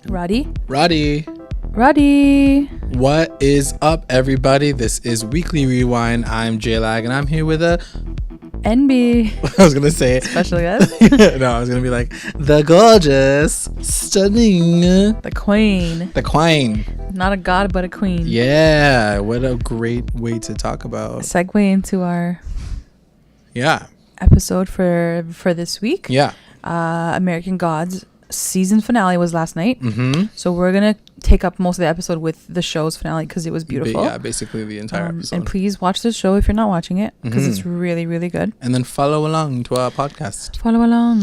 Roddy. What is up, everybody? This is Weekly Rewind. I'm J-Lag, and I'm here with a N-Bea. I was gonna say Special guest. No, I was gonna be like the gorgeous, stunning, The queen. Not a god, but a queen. Yeah, what a great way to talk about. Segue into our episode for this week. Yeah. American Gods season finale was last night. Mm-hmm. So we're gonna take up most of the episode with the show's finale because it was beautiful. Yeah, basically the entire episode. And please watch the show if you're not watching it because it's really, really good. And then follow along to our podcast. Follow along.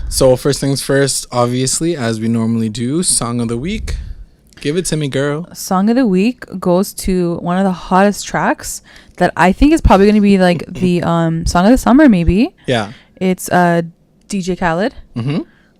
So first things first, obviously, as we normally do, Song of the Week. Give it to me, girl. Song of the Week goes to one of the hottest tracks that I think is probably going to be like the Song of the Summer, maybe. Yeah. It's DJ Khaled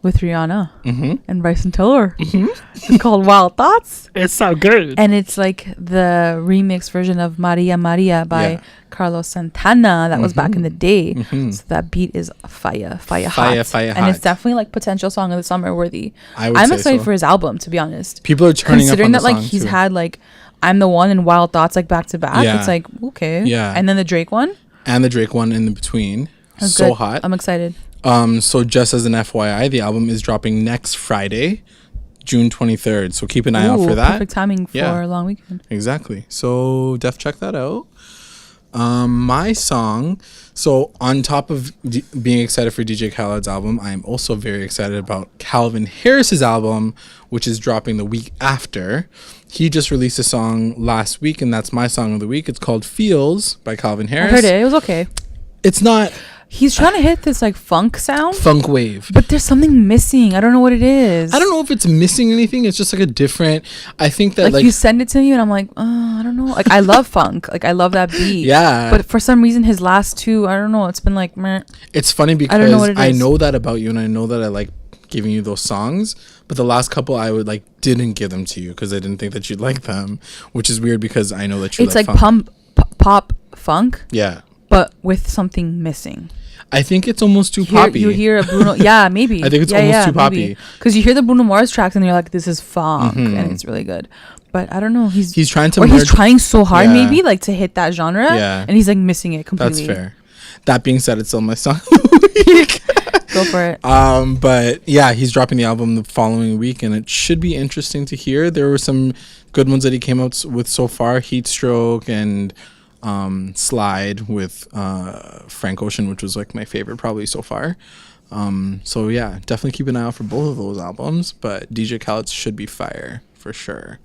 with Rihanna and Bryson Tiller. It's called Wild Thoughts. It's so good. And it's like the remix version of Maria Maria by Carlos Santana that was back in the day. So that beat is fire hot. And it's definitely like potential Song of the Summer worthy. I'm excited for his album, to be honest. People are turning up on considering the that like song he's too. had like I'm the One and Wild Thoughts like back to back. Yeah. It's like okay. Yeah. And then the Drake one. And the Drake one in the between. That's so good. hot. I'm excited. So just as an FYI, the album is dropping next Friday, June 23rd. So keep an eye out for that. Perfect timing for a long weekend. Exactly. So def check that out. My song. So on top of being excited for DJ Khaled's album, I am also very excited about Calvin Harris's album, which is dropping the week after. He just released a song last week, and that's my song of the week. It's called Feels by Calvin Harris. I heard it. It was okay. It's not... He's trying to hit this like funk sound. Funk wave. But there's something missing. I don't know what it is. I don't know if it's missing anything. It's just like a different... I think that like you send it to me and I'm like, oh, I don't know. Like I love funk. Like I love that beat. Yeah. But for some reason his last two, I don't know. It's been like, meh. It's funny because I don't know what it is. I know that about you and I know that I like giving you those songs. But the last couple I would like didn't give them to you because I didn't think that you'd like them. Which is weird because I know that you it's like funk. Pop funk. Yeah. But with something missing. I think it's almost too poppy. You hear a Bruno... Yeah, maybe. I think it's almost too poppy. Because you hear the Bruno Mars tracks and you're like, this is funk. And it's really good. But I don't know. He's trying to... Or he's trying so hard maybe like to hit that genre. Yeah. And he's like missing it completely. That's fair. That being said, it's still my song of the week. Go for it. But yeah, he's dropping the album the following week and it should be interesting to hear. There were some good ones that he came out with so far. Heat Stroke and... Slide with Frank Ocean, which was like my favorite probably so far. So yeah, definitely keep an eye out for both of those albums, but DJ Khaled should be fire for sure.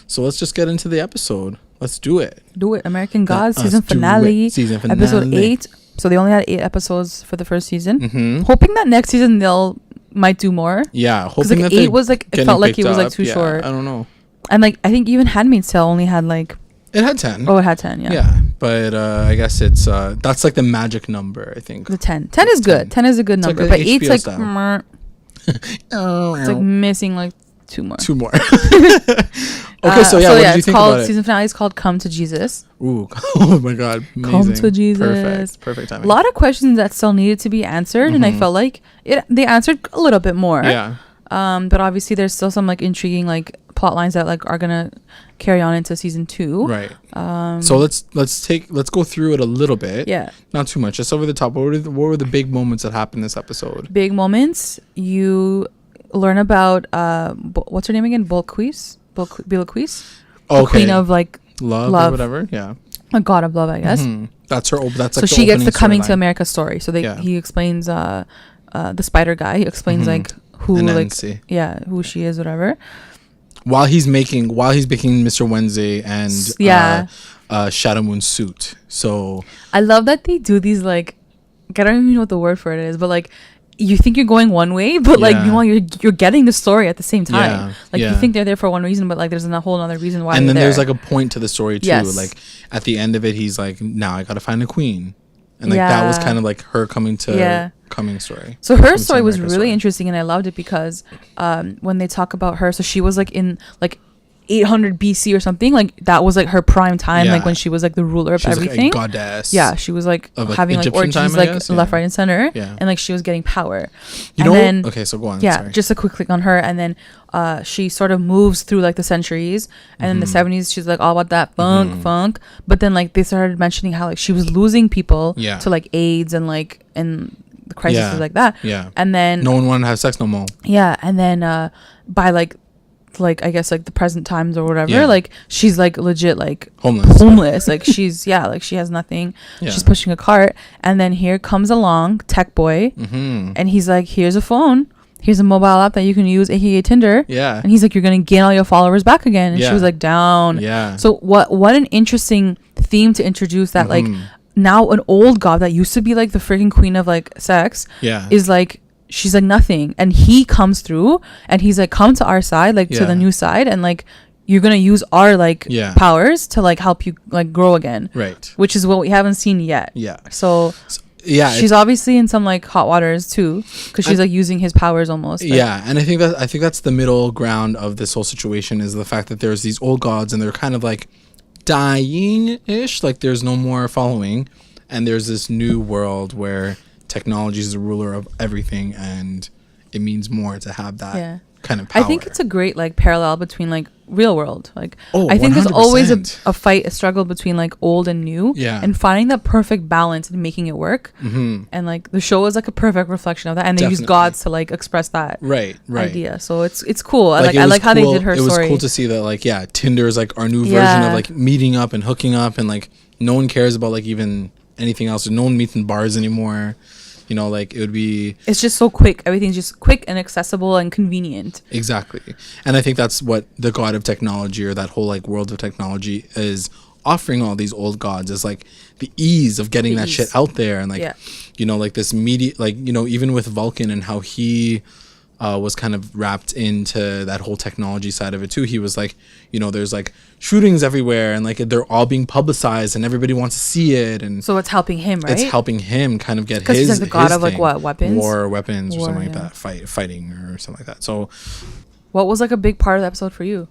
So let's just get into the episode. Let's do it. American Gods season finale. Episode 8. So they only had 8 episodes for the first season. Hoping that next season might do more. Yeah, hoping like that 8 was like it felt like it was like too short. I don't know. And like I think even Handmaid's Tale only had like it had 10. Oh, it had 10, yeah. Yeah, but I guess it's that's like the magic number, I think. The 10. 10 is good. 10 is a good number. But 8's like it's like missing like 2 more. 2 more. Okay, so yeah, what did you think about it? Season finale is called Come to Jesus. Ooh, oh my God, amazing. Come to Jesus. Perfect timing. A lot of questions that still needed to be answered, and I felt like they answered a little bit more. Yeah. But obviously there's still some like intriguing like plot lines that like are gonna carry on into season 2. Right. So let's go through it a little bit. Yeah. Not too much. Just over the top. What were the big moments that happened this episode? Big moments. You learn about what's her name again? Bilquis. Okay. The queen of like love or whatever. Yeah. A god of love, I guess. That's her. That's so like she gets the coming to America story. So he explains the spider guy. He explains like who who she is, whatever. While he's making Mr. Wednesday and Shadow Moon suit. So I love that they do these like I don't even know what the word for it is, but like you think you're going one way, but like meanwhile you're getting the story at the same time. You think they're there for one reason, but like there's a whole other reason why. And then there. there's like a point to the story too. Yes. Like at the end of it, he's like, now I gotta find a queen. And like that was kind of like her coming story. So her story was really interesting, and I loved it because when they talk about her, so she was like in like 800 BC or something. Like that was like her prime time, like when she was like the ruler of everything. Like a goddess. Yeah, she was like having like Egyptian orgies like left, right, and center. Yeah, and like she was getting power. Okay, so go on. Yeah, sorry. just a quick click on her, and then she sort of moves through like the centuries, and in the 70s she's like all about that funk. But then like they started mentioning how like she was losing people to like AIDS and like the crisis was like that. Yeah, and then no one wanted to have sex no more. Yeah, and then by like I guess like the present times or whatever, like she's like legit like homeless. Like she's like she has nothing. She's pushing a cart, and then here comes along Tech Boy, and he's like, here's a phone, here's a mobile app that you can use, aka Tinder. And he's like, you're gonna gain all your followers back again. And she was like, down. So what an interesting theme to introduce, that like now an old god that used to be like the freaking queen of like sex is like, she's like nothing, and he comes through and he's like, come to our side, like to the new side, and like you're gonna use our like powers to like help you like grow again, right? Which is what we haven't seen yet. So she's obviously in some like hot waters too, because she's like using his powers almost, like. And I think that's the middle ground of this whole situation, is the fact that there's these old gods and they're kind of like dying ish, like there's no more following, and there's this new world where technology is the ruler of everything, and it means more to have that kind of power. I think it's a great like parallel between like real world, like I think 100%. There's always a fight, a struggle between like old and new, and finding that perfect balance and making it work. And like the show is like a perfect reflection of that, and they use gods to like express that idea. So it's cool. I like how they did her story. It was cool to see that like Tinder is like our new version of like meeting up and hooking up, and like no one cares about like even anything else. No one meets in bars anymore. You know, like it would be, it's just so quick. Everything's just quick and accessible and convenient. Exactly. And I think that's what the god of technology, or that whole like world of technology, is offering all these old gods, is like the ease of getting that shit out there. And like you know, like this media, like, you know, even with Vulcan and how he was kind of wrapped into that whole technology side of it too. He was like, you know, there's like shootings everywhere, and like they're all being publicized, and everybody wants to see it, and so it's helping him, right? It's helping him kind of get his, because he's like the god of like what, weapons, war weapons, or something like that, fighting or something like that. So what was like a big part of the episode for you?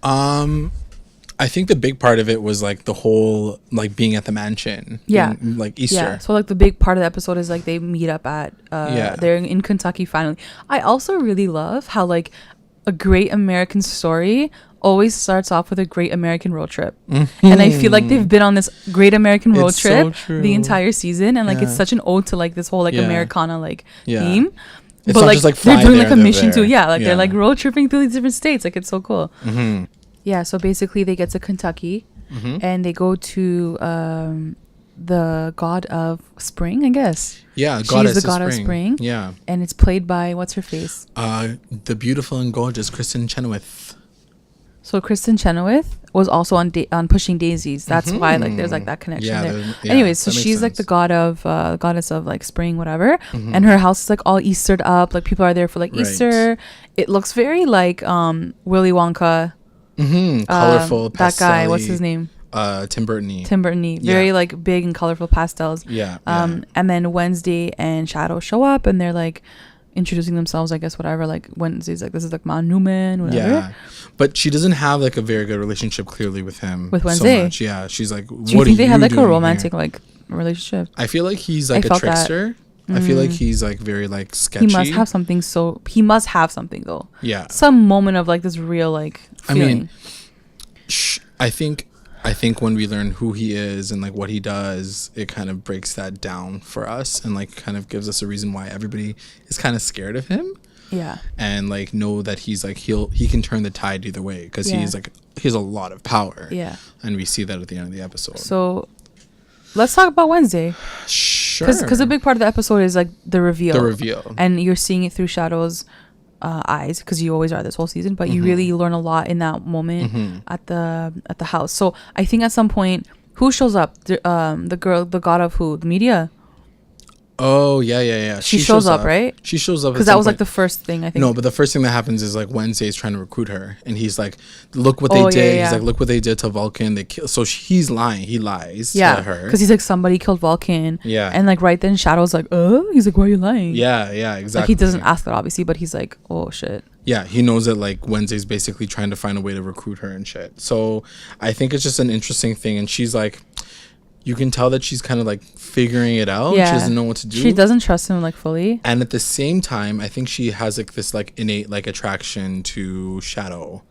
I think the big part of it was like the whole like being at the mansion, like Easter. So like the big part of the episode is like they meet up at they're in Kentucky finally. I also really love how like a great American story always starts off with a great American road trip. And I feel like they've been on this great American road trip the entire season, and like it's such an ode to like this whole like Americana like theme. It's but not like just, like, they're doing like a there, mission too. They're like road tripping through these different states. Like it's so cool. Yeah, so basically they get to Kentucky and they go to the god of spring, I guess. Yeah, she's the god of spring. Yeah. And it's played by, what's her face? The beautiful and gorgeous Kristen Chenoweth. So Kristen Chenoweth was also on Pushing Daisies. That's why like there's like that connection there. Anyways, so she's sense. Like the god of goddess of like spring, whatever. And her house is like all Eastered up. Like people are there for like Easter. It looks very like Willy Wonka. Colorful, that guy, what's his name? Tim Burton-y. Very like big and colorful pastels. And then Wednesday and Shadow show up, and they're like introducing themselves, I guess, whatever. Like Wednesday's like, this is like my new man, whatever. But she doesn't have like a very good relationship clearly with him. With Wednesday, so much. She's like, do you think they have like a romantic like relationship? I feel like he's like a trickster. I feel like he's like very like sketchy. He must have something though. Yeah. Some moment of like this real like feeling. I mean, I think when we learn who he is and like what he does, it kind of breaks that down for us, and like kind of gives us a reason why everybody is kind of scared of him. Yeah. And like know that he's like he can turn the tide either way, because he has a lot of power. Yeah. And we see that at the end of the episode. So let's talk about Wednesday. Sure. Because a big part of the episode is like the reveal. And you're seeing it through Shadow's eyes, because you always are this whole season, but you really learn a lot in that moment at the house. So I think at some point, who shows up? The girl, the god of who? The media. Oh yeah. She shows up, right? She shows up because that was like the first thing, I think. No, but the first thing that happens is like Wednesday's trying to recruit her, and he's like, "Look what they did." Yeah. He's like, "Look what they did to Vulcan. They kill." So he's lying. He lies to her because he's like, somebody killed Vulcan. Yeah. And like right then, Shadow's like, he's like, "Why are you lying?" Yeah, exactly. Like he doesn't ask that obviously, but he's like, "Oh shit." Yeah, he knows that like Wednesday's basically trying to find a way to recruit her and shit. So I think it's just an interesting thing. And she's like, you can tell that she's kind of like figuring it out. Yeah. She doesn't know what to do. She doesn't trust him like fully. And at the same time, I think she has like this like innate like attraction to Shadow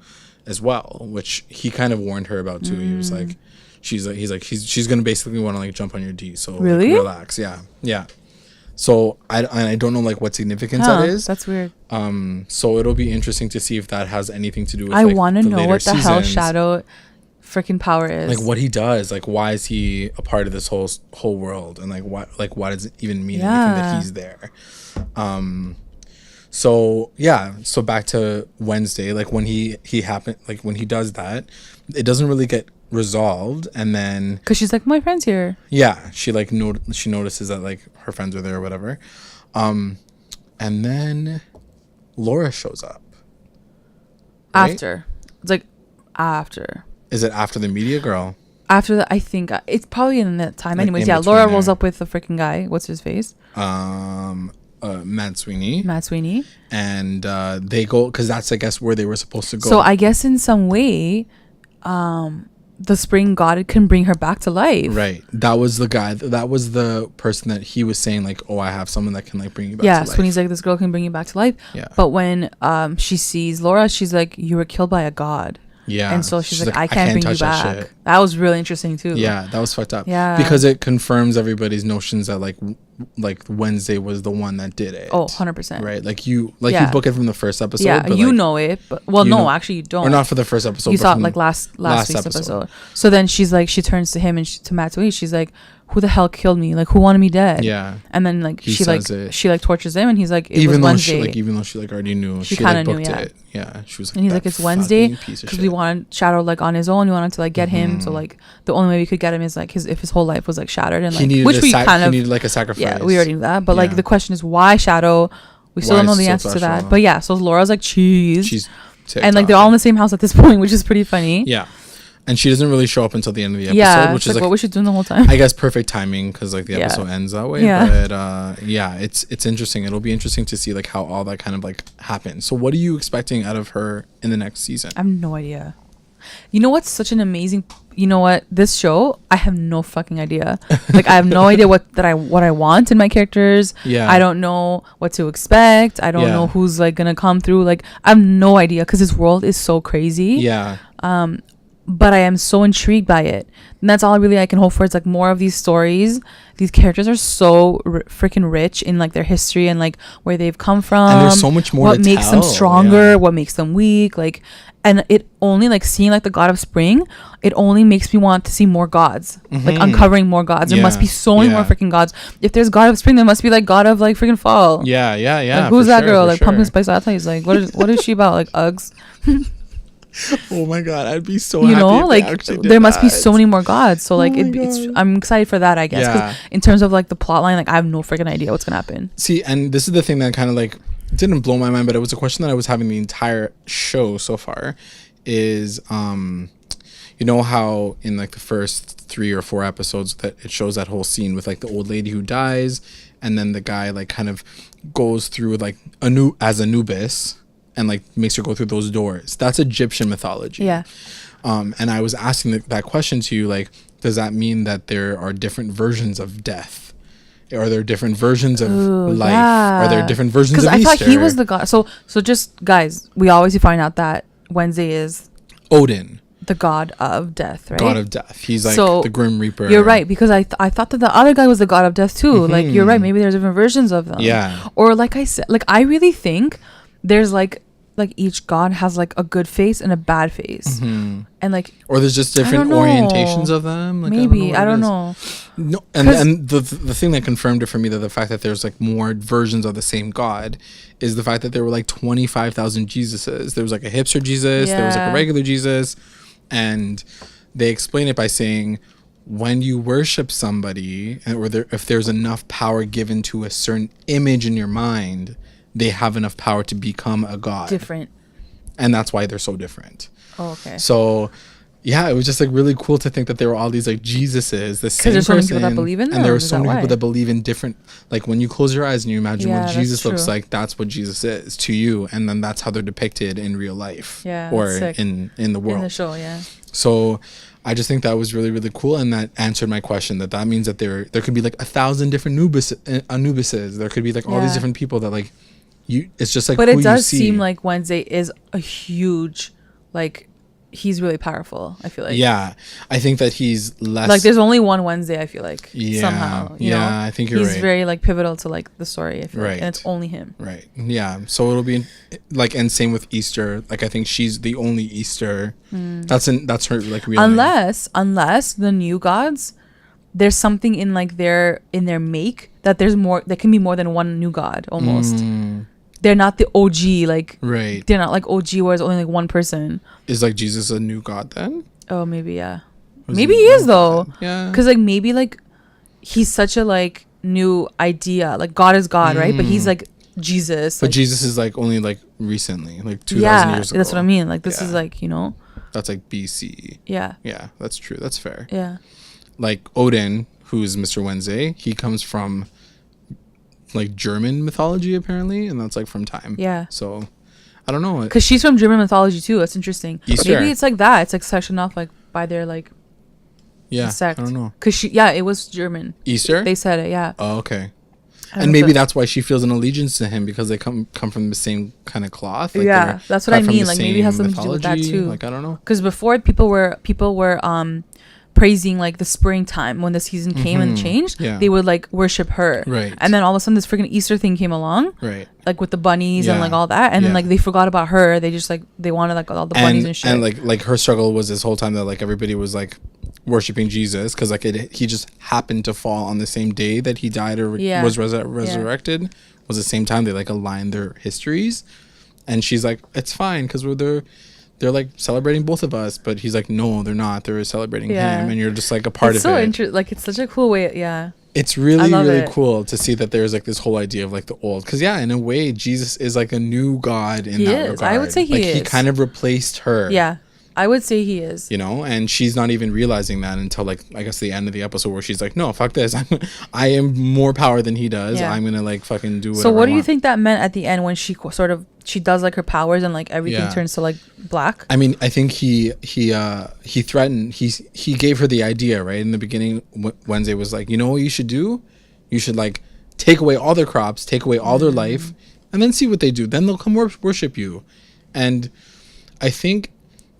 as well, which he kind of warned her about too. He was like, she's going to basically want to like jump on your D. So really? Like, relax. Yeah. So I don't know like what significance that is. That's weird. So it'll be interesting to see if that has anything to do with. I want to know what the hell Shadow freaking power is. Like what he does. Like why is he a part of this whole world? And like why does it even mean anything that he's there? So yeah. So back to Wednesday. Like when he happened. Like when he does that, it doesn't really get resolved, and then because she's like, my friend's here. Yeah, she like she notices that like her friends are there or whatever, and then Laura shows up after. It's like after. Is it after the media girl? After that, I think it's probably in that time. Like anyways, yeah, Laura rolls up with the freaking guy. What's his face? Matt Sweeney, and they go because that's I guess where they were supposed to go. So I guess in some way, the spring god can bring her back to life. Right. That was the guy. That was the person that he was saying like, oh, I have someone that can like bring you back to life. Yeah, Sweeney's like, this girl can bring you back to life. Yeah. But when she sees Laura, she's like, you were killed by a god. Yeah. And so she's like, I can't bring you back. That was really interesting too. Yeah, that was fucked up. Yeah. Because it confirms everybody's notions that like Wednesday was the one that did it. Oh, 100%. Right? Like you book it from the first episode. Yeah, but you like, know it. But no, actually you don't. Or not for the first episode. You saw it like last week's episode. So then she's like, she turns to him and to Matt Sweeney. She's like, who the hell killed me? Like, who wanted me dead? Yeah. And then like she tortures him, and he's like, even though she like already knew, she kind of knew. Yeah. Yeah. She was like, and he's like, it's Wednesday because we wanted Shadow like on his own. We wanted to like get him. So like the only way we could get him is like if his whole life was like shattered and like he needed like a sacrifice. Yeah, we already knew that. But like the question is why Shadow? We still don't know the answer to that. But yeah, so Laura's like she's and like they're all in the same house at this point, which is pretty funny. Yeah. And she doesn't really show up until the end of the episode, which is like what was she doing the whole time? I guess perfect timing because like the episode ends that way. Yeah. But it's interesting. It'll be interesting to see like how all that kind of like happens. So what are you expecting out of her in the next season? I have no idea. You know what's such an amazing? You know what? This show, I have no fucking idea. Like I have no idea what I want in my characters. Yeah. I don't know what to expect. I don't know who's like gonna come through. Like I have no idea because this world is so crazy. Yeah. But I am so intrigued by it, and that's all I can hope for. It's like more of these stories. These characters are so freaking rich in like their history and like where they've come from. And there's so much more. What makes them stronger? What makes them weak? Like, and it only like seeing like the god of spring. It only makes me want to see more gods, like uncovering more gods. There must be so many more freaking gods. If there's god of spring, there must be like god of like freaking fall. Yeah. Like, who's that girl? Like pumpkin spice latte. He's like, what is she about? Like Uggs. Oh my god, I'd be so happy if like there must be so many more gods. So like I'm excited for that, I guess. Yeah. In terms of like the plot line, like I have no freaking idea what's gonna happen. See, and this is the thing that kind of like didn't blow my mind, but it was a question that I was having the entire show so far. Is you know how in like the first 3 or 4 episodes that it shows that whole scene with like the old lady who dies, and then the guy like kind of goes through like Anubis. And like makes her go through those doors. That's Egyptian mythology. Yeah. And I was asking that question to you, like, does that mean that there are different versions of death? Are there different versions of life? Yeah. Are there different versions of Easter? Because I thought he was the god. So just guys, we always find out that Wednesday is Odin, the god of death, right? God of death. He's like the Grim Reaper. You're right, because I thought that the other guy was the god of death too. Like you're right. Maybe there's different versions of them. Yeah. Or like I said, like I really think there's like each god has like a good face and a bad face, and like or there's just different orientations of them. Like, maybe I don't know. No, and the thing that confirmed it for me that the fact that there's like more versions of the same god is the fact that there were like 25,000 Jesuses. There was like a hipster Jesus, there was like a regular Jesus, and they explain it by saying when you worship somebody, if there's enough power given to a certain image in your mind, they have enough power to become a god. Different. And that's why they're so different. Oh, okay. So yeah, it was just like really cool to think that there were all these like Jesuses, the same there's so person, many people that believe in them, and there were so is many that people why? that believe in different. Like when you close your eyes and you imagine Yeah, what that's Jesus looks true. like, that's what Jesus is to you, and then that's how they're depicted in real life, Yeah, or that's sick. in the world. In the show, yeah. So I just think that was really, really cool, and that answered my question. That means that there could be like 1,000 different Anubises. There could be like all these Yeah. different people that like you. It's just like, But who it does you see. seem like Wednesday is a huge, like, he's really powerful. I feel like. Yeah, I think that he's less. Like, there's only one Wednesday. I feel like. Yeah, Somehow. You know? I think you're right. He's very like pivotal to like the story. I feel like, Right. and it's only him. Right. Yeah. So it'll be like, and same with Easter. Like I think she's the only Easter. That's her like real name. Unless the new gods, there's something in like their make that there's more. There can be more than one new god almost. They're not the OG, like, right. They're not like OG where it's only like one person. Is like Jesus a new god then? Oh, maybe, yeah. Was Maybe he is though. God? Yeah. Because like maybe like he's such a like new idea. Like God is God, right? But he's like Jesus. But like, Jesus is like only like recently, like 2,000 years ago. that's what I mean. Like this is like, you know. That's like BC. Yeah. Yeah, that's true. That's fair. Yeah. Like Odin, who's Mr. Wednesday, he comes from like German mythology apparently, and that's like from time. Yeah. So I don't know. Because she's from German mythology too. That's interesting. Easter. Maybe it's like that. It's like sectioned off like by their like sect. I don't know. Because it was German. Easter? They said it, yeah. Oh, okay. I And don't maybe know. that's why she feels an allegiance to him, because they come from the same kind of cloth. Like Yeah, they're that's what I cut from mean. the Like maybe it has same something to do with that mythology. too. Like I don't know. Because before people were praising like the springtime when the season came and changed. Yeah. They would like worship her. Right. And then all of a sudden this freaking Easter thing came along. Right. Like with the bunnies and Yeah. like all that, and then Yeah. like they forgot about her. They just like they wanted like all the bunnies and shit. And like her struggle was this whole time that like everybody was like worshiping Jesus, because like he just happened to fall on the same day that he died or Yeah. was resurrected. Was the same time they like aligned their histories, and she's like, it's fine because they're like celebrating both of us, but he's like, no, they're not. They're celebrating Yeah. him, and you're just like a part it's of so it. interesting. Like it's such a cool way. Yeah. It's really, love really it. cool to see that there's like this whole idea of like the old, because yeah, in a way, Jesus is like a new God in He that is. regard. I would say he like, He is. kind of replaced her. Yeah. I would say he is. You know, and she's not even realizing that until like I guess the end of the episode, where she's like, no, fuck this. I am more power than he does. Yeah. I'm gonna like fucking do whatever. So what do I you want. think that meant at the end when she she does like her powers and like everything Yeah. turns to like black? I mean, I think he threatened. He gave her the idea right in the beginning. Wednesday was like, you know what you should do? You should like take away all their crops, take away all their life, and then see what they do. Then they'll come worship you. And I think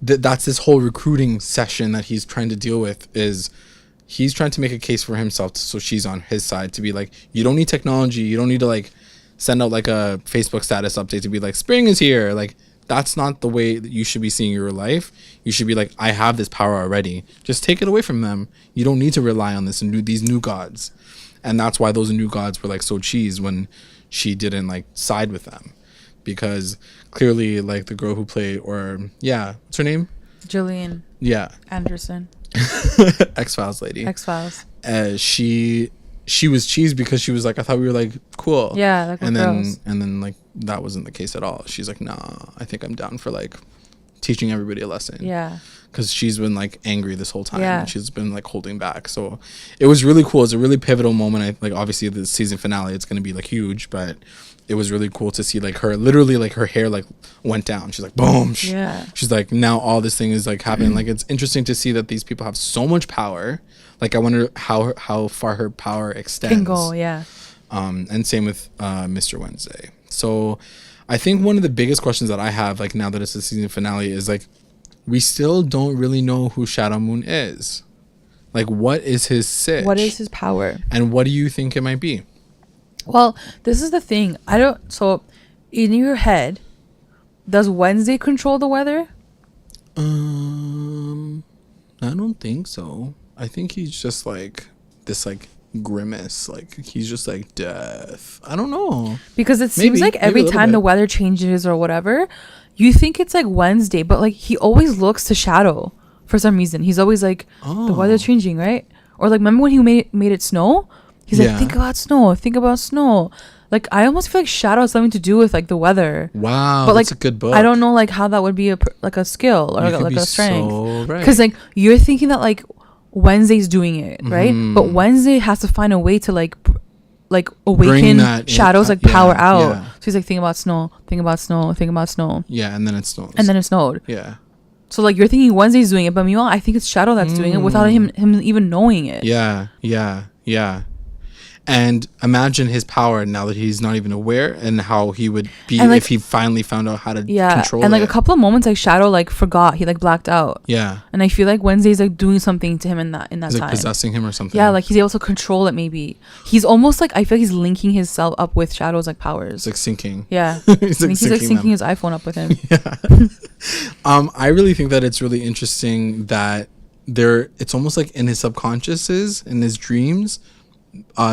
that's this whole recruiting session that he's trying to deal with. Is he's trying to make a case for himself, so she's on his side, to be like, you don't need technology, you don't need to like send out like a Facebook status update to be like, spring is here. Like that's not the way that you should be seeing your life. You should be like, I have this power already, just take it away from them. You don't need to rely on these new gods. And that's why those new gods were like so cheese when she didn't like side with them, because clearly like the girl who played, what's her name? Jillian Anderson. X-Files lady. X-Files. She was cheese because she was like, I thought we were like cool. Yeah, like and girls. then like that wasn't the case at all. She's like, nah, I think I'm down for like teaching everybody a lesson. Yeah. Because she's been like angry this whole time. Yeah. And she's been like holding back. So it was really cool. It's a really pivotal moment. Like obviously the season finale, it's gonna be like huge, but it was really cool to see like her literally like her hair like went down. She's like, boom. Yeah. She's like, now all this thing is like happening. Like it's interesting to see that these people have so much power. Like I wonder how far her power extends. Can go, yeah. And same with Mr. Wednesday. So I think one of the biggest questions that I have, like now that it's the season finale, is like, we still don't really know who Shadow Moon is. Like, what is his sitch? What is his power? And what do you think it might be? Well, this is the thing. So in your head, does Wednesday control the weather? I don't think so. I think he's just like this like grimace, like he's just like death. I don't know. Because it seems like every time the weather changes or whatever, you think it's like Wednesday, but like he always looks to Shadow for some reason. He's always like, the weather's changing, right? Or like, remember when he made it snow? He's like, think about snow. Like I almost feel like shadow has something to do with like the weather. Wow, but that's like a good book. I don't know like how that would be like a skill or like a strength. So right. Because like you're thinking that like Wednesday's doing it, right? But Wednesday has to find a way to like awaken shadows like power out. So he's like, think about snow, think about snow, think about snow. Yeah, and then it snows. And then it snowed. Yeah. So like you're thinking Wednesday's doing it, but meanwhile I think it's shadow that's doing it without him even knowing it. Yeah. And imagine his power now that he's not even aware, and how he would be if he finally found out how to control it. And like a couple of moments, like Shadow like forgot, he like blacked out. Yeah. And I feel like Wednesday's like doing something to him in that he's, time. Like possessing him or something. Yeah, like he's able to control it. Maybe he's almost like I feel like he's linking himself up with Shadow's like powers. It's like syncing. Yeah. he's like syncing his iPhone up with him. Yeah. I really think that it's really interesting that it's almost like in his subconsciouses, in his dreams,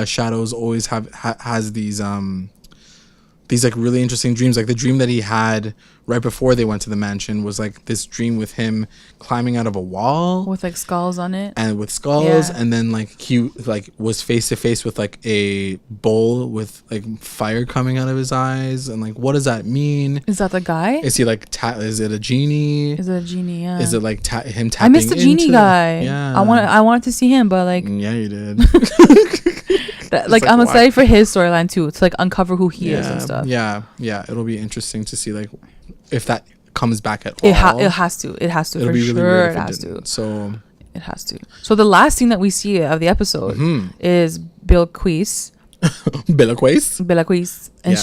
Shadows always has these like really interesting dreams. Like the dream that he had right before they went to the mansion was like this dream with him climbing out of a wall with like skulls on it, and then like he like was face to face with like a bull with like fire coming out of his eyes, and like what does that mean? Is that the guy? Is he like is it a genie? Yeah. Is it like him tapping? I missed the genie guy. Yeah, I wanted to see him, but like yeah, you did. like I'm excited for his storyline too, to like uncover who he is and stuff. Yeah, it'll be interesting to see like if that comes back at all. It has to it'll for be really sure. weird It has to. So it has to. So the last thing that we see of the episode is Bilquis, and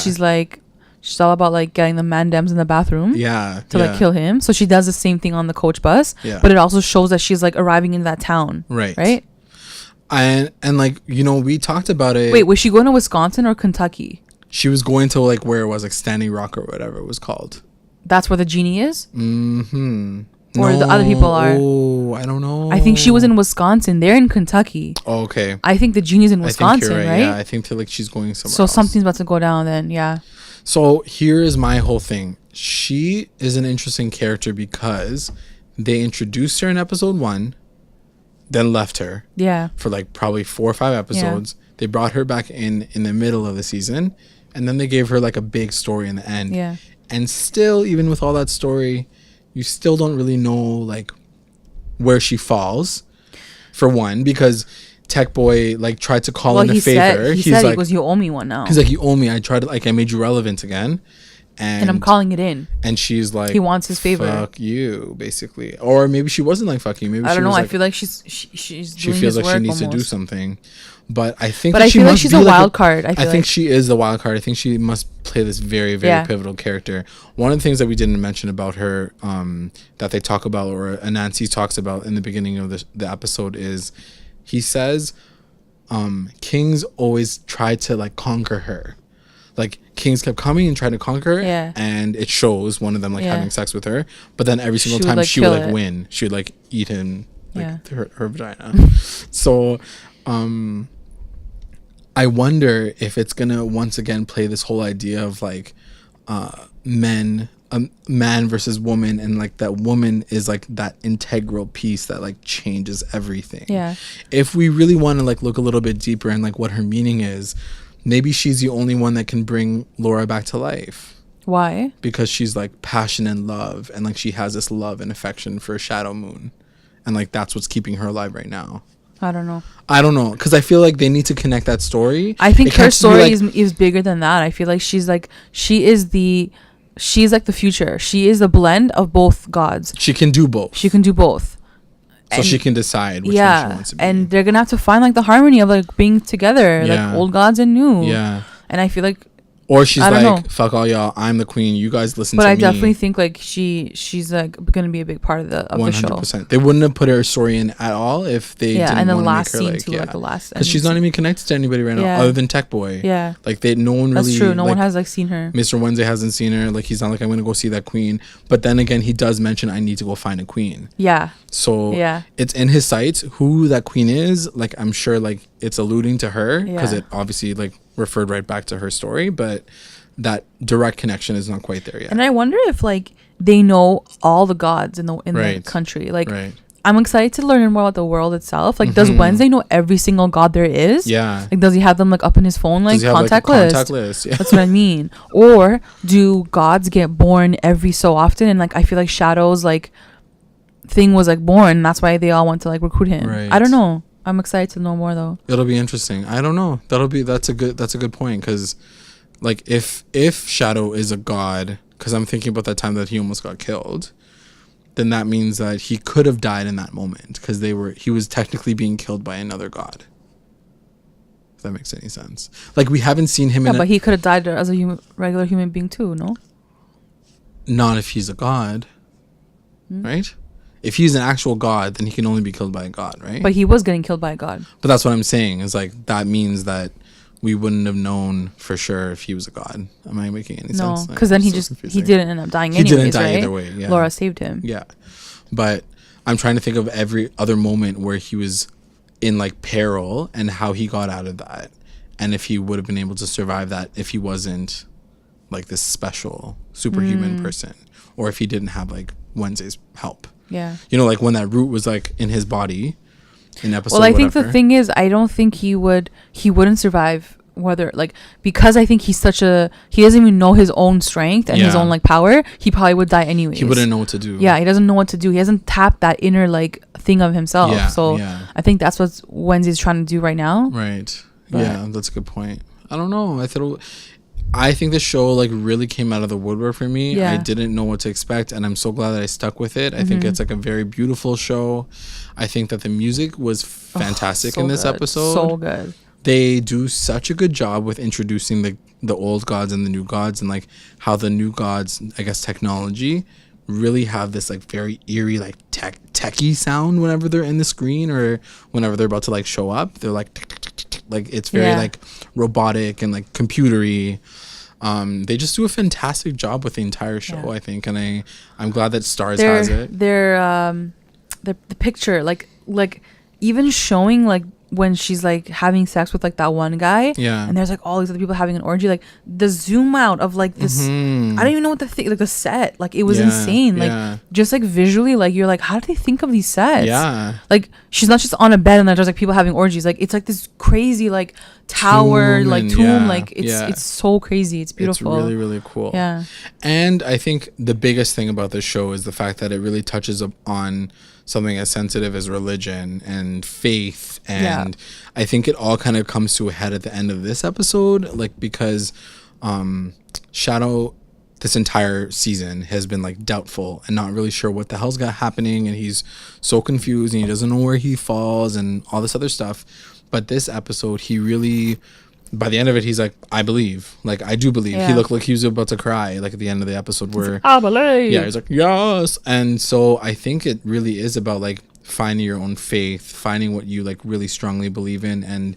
she's all about like getting the mandems in the bathroom to like kill him. So she does the same thing on the coach bus, but it also shows that she's like arriving in that town, right? And like, you know, we talked about it. Wait, was she going to Wisconsin or Kentucky? She was going to like where it was, like Standing Rock or whatever it was called. That's where the genie is? Mm-hmm. Or the other people are? Oh, I don't know. I think she was in Wisconsin. They're in Kentucky. Oh, okay. I think the genie's in Wisconsin, I think you're right? Yeah, I think like she's going somewhere So else. something's about to go down then, yeah. So here is my whole thing. She is an interesting character because they introduced her in episode 1, then left her. Yeah. For like probably 4 or 5 episodes. Yeah. They brought her back in the middle of the season, and then they gave her like a big story in the end. Yeah. And still, even with all that story, you still don't really know like where she falls. For one, because Tech Boy like tried to call in a favor. He said like, you owe me one now. He's like, you owe me. I tried to I made you relevant again. And I'm calling it in. And she's like, he wants his favor. Fuck you, basically. Or maybe she wasn't like, fuck you. Maybe I don't know. I feel like she feels like she needs to do something. But I think I feel like she's a wild card. I think she is the wild card. I think she must play this very, very pivotal character. One of the things that we didn't mention about her, that they talk about, or Anansi talks about in the beginning of the episode, is he says kings always try to like conquer her. Like kings kept coming and trying to conquer her, and it shows one of them like having sex with her. But then every single time she would like win. She would like eat him like her vagina. So I wonder if it's gonna once again play this whole idea of like man versus woman, and like that woman is like that integral piece that like changes everything. Yeah. If we really want to like look a little bit deeper and like what her meaning is, maybe she's the only one that can bring Laura back to life. Why? Because she's like passion and love, and like she has this love and affection for Shadow Moon, and like that's what's keeping her alive right now. I don't know, because I feel like they need to connect that story. I think her story is bigger than that. I feel like she's like the future. She is a blend of both gods. She can do both. So she can decide which one she wants to be. And they're gonna have to find like the harmony of like being together, like old gods and new. Yeah. And I feel like, or she's like, fuck all y'all, I'm the queen, you guys listen to me. But I definitely think like she's like gonna be a big part of the show. 100%. They wouldn't have put her story in at all if they didn't and the want last to make her scene too, like the last, because she's not even connected to anybody right now other than Tech Boy. Yeah, like no one really. That's true. No one has like seen her. Mr. Wednesday hasn't seen her. Like he's not like, I'm gonna go see that queen. But then again, he does mention, I need to go find a queen. Yeah. So it's in his sights who that queen is. Like I'm sure like it's alluding to her because it obviously like referred right back to her story, but that direct connection is not quite there yet. And I wonder if like they know all the gods in the country. Like I'm excited to learn more about the world itself. Like, does Wednesday know every single god there is? Yeah. Like, does he have them like up in his phone, like contact list? Yeah. That's what I mean. Or do gods get born every so often? And like, I feel like Shadow's like thing was like born. And that's why they all want to like recruit him. Right. I don't know. I'm excited to know more though. It'll be interesting. I don't know. That's a good point, because like if Shadow is a god, because I'm thinking about that time that he almost got killed, then that means that he could have died in that moment, because he was technically being killed by another god. If that makes any sense. Like, we haven't seen him but he could have died as a regular human being too, no? Not if he's a god. Right? If he's an actual god, then he can only be killed by a god, right? But he was getting killed by a god. But that's what I'm saying, is like, that means that we wouldn't have known for sure if he was a god. Am I making any sense? No, because then he didn't end up dying anyways, he didn't die right? Either way, yeah. Laura saved him. Yeah. But I'm trying to think of every other moment where he was in like peril and how he got out of that. And if he would have been able to survive that if he wasn't like this special superhuman person. Or if he didn't have like Wednesday's help. Yeah. You know, like when that root was like in his body in episode. Well, I think the thing is, I don't think he wouldn't survive, whether like, because I think he doesn't even know his own strength and his own like power. He probably would die anyways. He wouldn't know what to do. Yeah, he doesn't know what to do. He hasn't tapped that inner like thing of himself. I think that's what Wednesday's trying to do right now. Right. But yeah, that's a good point. I don't know. I think the show like really came out of the woodwork for me. I didn't know what to expect, and I'm so glad that I stuck with it. I think it's like a very beautiful show. I think that the music was fantastic in this episode. So good. They do such a good job with introducing the old gods and the new gods, and like how the new gods, I guess technology, really have this like very eerie like techie sound whenever they're in the screen or whenever they're about to like show up. They're like like it's very like robotic and like computery. They just do a fantastic job with the entire show, I think, and I'm glad that Stars has it. The picture, like even showing like when she's like having sex with like that one guy, and there's like all these other people having an orgy, like the zoom out of like this, I don't even know what like the set, like it was insane, like just like visually, like you're like, how do they think of these sets? Like she's not just on a bed and there's like people having orgies, like it's like this crazy like tower tomb, like it's so crazy. It's beautiful. It's really, really cool. And I think the biggest thing about this show is the fact that it really touches on something as sensitive as religion and faith, and I think it all kind of comes to a head at the end of this episode, like because Shadow this entire season has been like doubtful and not really sure what the hell's got happening, and he's so confused and he doesn't know where he falls and all this other stuff. But this episode, he really, by the end of it, he's like, I believe. Like, I do believe. He looked like he was about to cry, like, at the end of the episode where... I believe. Yeah, he's like, yes. And so I think it really is about, like, finding your own faith, finding what you, like, really strongly believe in, and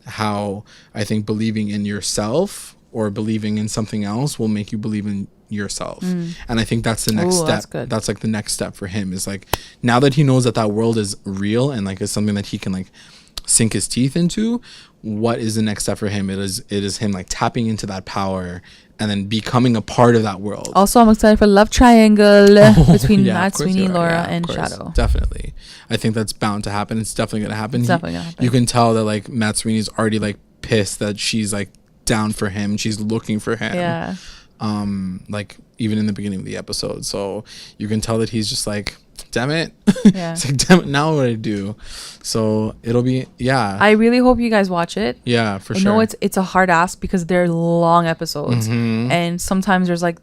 how I think believing in yourself or believing in something else will make you believe in yourself. And I think that's the next step. That's, like, the next step for him is, like, now that he knows that that world is real and, like, is something that he can, like, sink his teeth into, what is the next step for him? It is him like tapping into that power and then becoming a part of that world. Also, I'm excited for love triangle between Matt Sweeney, Laura, and Shadow. Definitely. I think that's bound to happen. It's definitely gonna happen. You can tell that like Matt Sweeney's already like pissed that she's like down for him. She's looking for him. Like even in the beginning of the episode. So you can tell that he's just like, damn it. It's like, damn it, now what do I do? So it'll be I really hope you guys watch it. For sure. I know it's a hard ask because they're long episodes, and sometimes there's like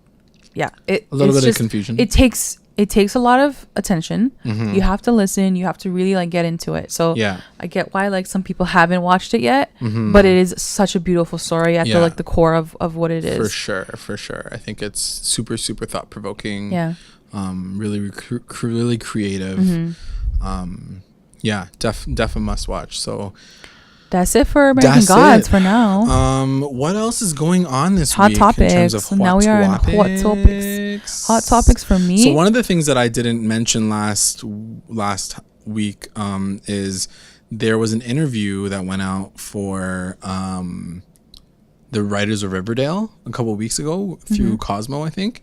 a little bit of confusion. It takes a lot of attention. You have to listen, you have to really like get into it. So I get why like some people haven't watched it yet, but it is such a beautiful story at the like the core of what it is. For sure. I think it's super thought-provoking. Really creative. Def a must watch. So that's it for American Gods for now. What else is going on this hot week topics. In terms of now we are in hot topics. Hot topics for me. So one of the things that I didn't mention last week is there was an interview that went out for the writers of Riverdale a couple of weeks ago through Cosmo, I think.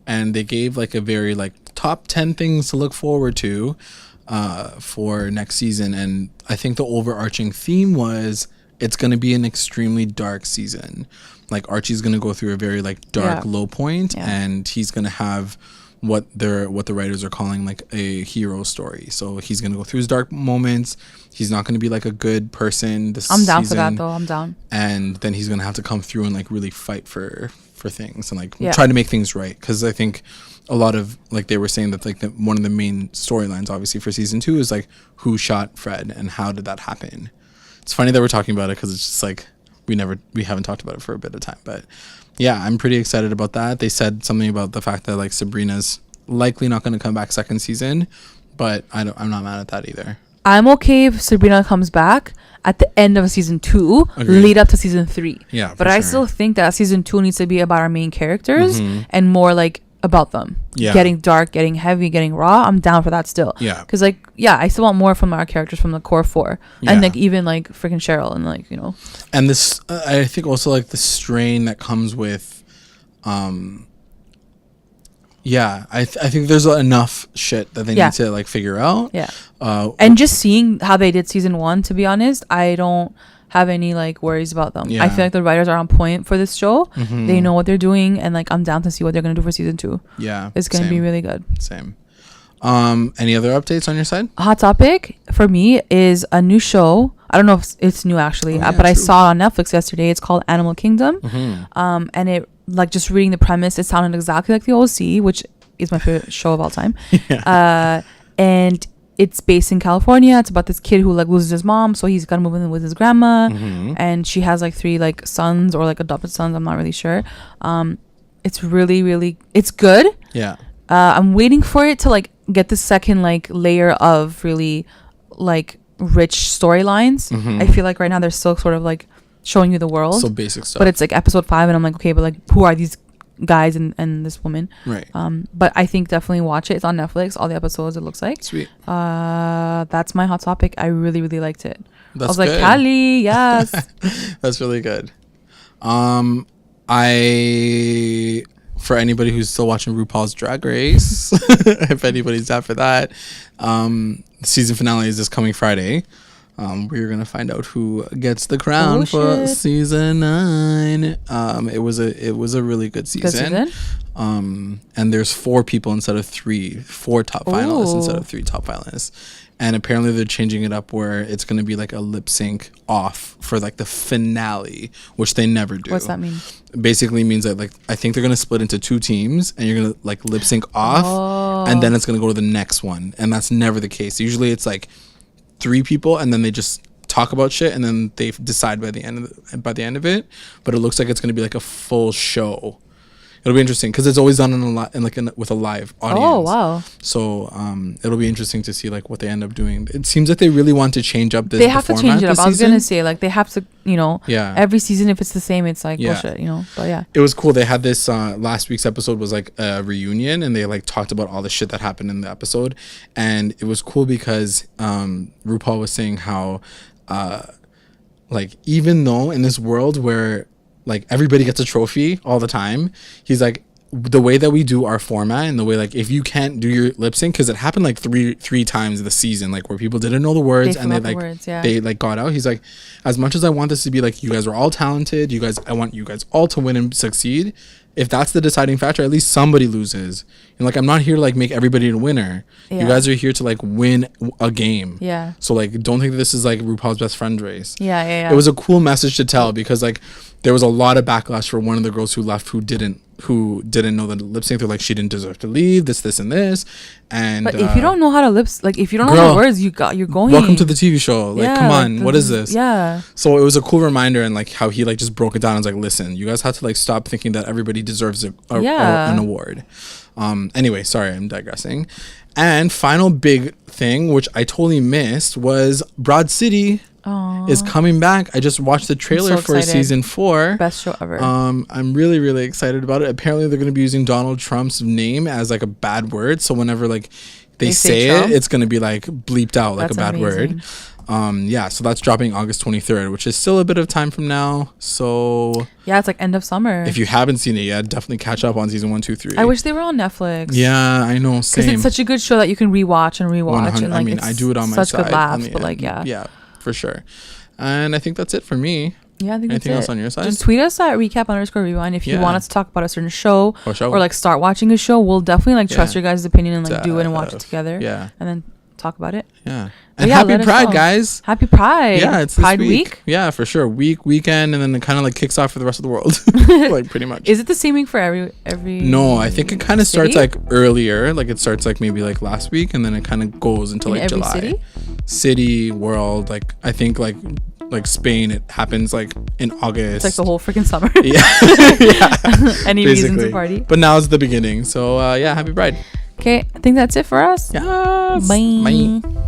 And they gave like a very like top 10 things to look forward to for next season, and I think the overarching theme was it's going to be an extremely dark season. Like Archie's going to go through a very like dark low point, and he's going to have what the writers are calling like a hero story. So he's going to go through his dark moments. He's not going to be like a good person this season. I'm down for that though. I'm down. And then he's going to have to come through and like really fight for things and like try to make things right. Because I think a lot of like they were saying that like one of the main storylines obviously for season 2 is like who shot Fred and how did that happen. It's funny that we're talking about it because it's just like we haven't talked about it for a bit of time. But yeah, I'm pretty excited about that. They said something about the fact that like Sabrina's likely not going to come back second season, but I'm not mad at that either. I'm okay if Sabrina comes back at the end of season 2, lead up to season 3. Yeah, but I still think that season 2 needs to be about our main characters and more like about them. Yeah. Getting dark, getting heavy, getting raw. I'm down for that still. Yeah. Because like, I still want more from our characters from the core 4. Yeah. And like even like freaking Cheryl and like, you know. And this, I think also like the strain that comes with, I think there's enough shit that they need to like figure out. Yeah. And just seeing how they did season 1, to be honest, I don't have any like worries about them. I feel like the writers are on point for this show. They know what they're doing, and like I'm down to see what they're gonna do for season 2. Yeah, it's gonna be really good. Same. Any other updates on your side? Hot topic for me is a new show. I don't know if it's new actually, but true. I saw it on Netflix yesterday. It's called Animal Kingdom. And it like just reading the premise, it sounded exactly like the OC, which is my favorite show of all time. And it's based in California. It's about this kid who like loses his mom, so he's gotta move in with his grandma, and she has like 3 like sons or like adopted sons. I'm not really sure. It's really it's good. Yeah. I'm waiting for it to like get the second like layer of really like rich storylines. I feel like right now they're still sort of like showing you the world, so basic stuff. But it's like episode 5, and I'm like, okay, but like who are these guys and this woman? Right. But I think definitely watch it. It's on Netflix, all the episodes, it looks like. Sweet. That's my hot topic. I really liked it. That's I was good. like, Cali, yes. That's really good. For anybody who's still watching RuPaul's Drag Race, if anybody's down for that, the season finale is this coming Friday. We're gonna find out who gets the crown for season 9. It was a really good season. And there's 4 people instead of 3, 4 top finalists instead of 3 top finalists. And apparently they're changing it up where it's gonna be like a lip sync off for like the finale, which they never do. What's that mean? Basically means that like I think they're gonna split into 2 teams, and you're gonna like lip sync off, and then it's gonna go to the next one, and that's never the case. Usually it's like 3 people, and then they just talk about shit, and then they decide by the end of it. But it looks like it's gonna be like a full show. It'll be interesting because it's always done with a live audience. Oh wow! So it'll be interesting to see like what they end up doing. It seems like they really want to change up They have to change it up. I was gonna say like they have to, every season if it's the same, it's like bullshit, But yeah, it was cool. They had this last week's episode was like a reunion, and they like talked about all the shit that happened in the episode, and it was cool because RuPaul was saying how like even though in this world where like everybody gets a trophy all the time, he's like, the way that we do our format and the way like if you can't do your lip sync, because it happened like three times this season, like where people didn't know the words and they like got out. He's like, as much as I want this to be like you guys are all talented, I want you guys all to win and succeed. If that's the deciding factor, at least somebody loses. And like I'm not here to like make everybody a winner. You guys are here to like win a game. Yeah. So like don't think this is like RuPaul's Best Friend race. Yeah. It was a cool message to tell because like there was a lot of backlash for one of the girls who left who didn't know the lip sync. They're like, she didn't deserve to leave, this and this. And but if you don't know how to like if you don't know the words, you're going. Welcome to the TV show. Like, come on, what is this? Yeah. So it was a cool reminder, and like how he like just broke it down and was like, listen, you guys have to like stop thinking that everybody deserves an award. Anyway, sorry, I'm digressing. And final big thing, which I totally missed, was Broad City. Is coming back. I just watched the trailer for season 4. Best show ever. I'm really excited about it. Apparently they're going to be using Donald Trump's name as like a bad word, so whenever like they say it, it's going to be like bleeped out like a bad word. So that's dropping August 23rd, which is still a bit of time from now. So yeah, it's like end of summer. If you haven't seen it yet, definitely catch up on season 1, 2, 3. I wish they were on Netflix. Yeah, I know. Same. Because it's such a good show that you can rewatch and rewatch. And, like, I mean, I do it on my side. Such good laughs, but like, yeah. Yeah, for sure. And I think that's it for me. Yeah, I think anything else on your side? Just tweet us at recap_rewind if you want us to talk about a certain show or like start watching a show. We'll definitely like trust your guys' opinion and like do it and watch it together. Yeah, and then talk about it. Yeah. And happy Pride, guys. Happy Pride. Yeah, it's Pride week. Yeah, for sure. Weekend, and then it kind of like kicks off for the rest of the world. Like pretty much. Is it the same week for every No, I think it kind of starts like earlier. Like it starts like maybe like last week, and then it kind of goes until like July. City, world, like I think like Spain, it happens like in August. It's like the whole freaking summer. Yeah. Any reason to party. But now is the beginning. So yeah, happy Pride. Okay, I think that's it for us. Yes. Bye. Bye.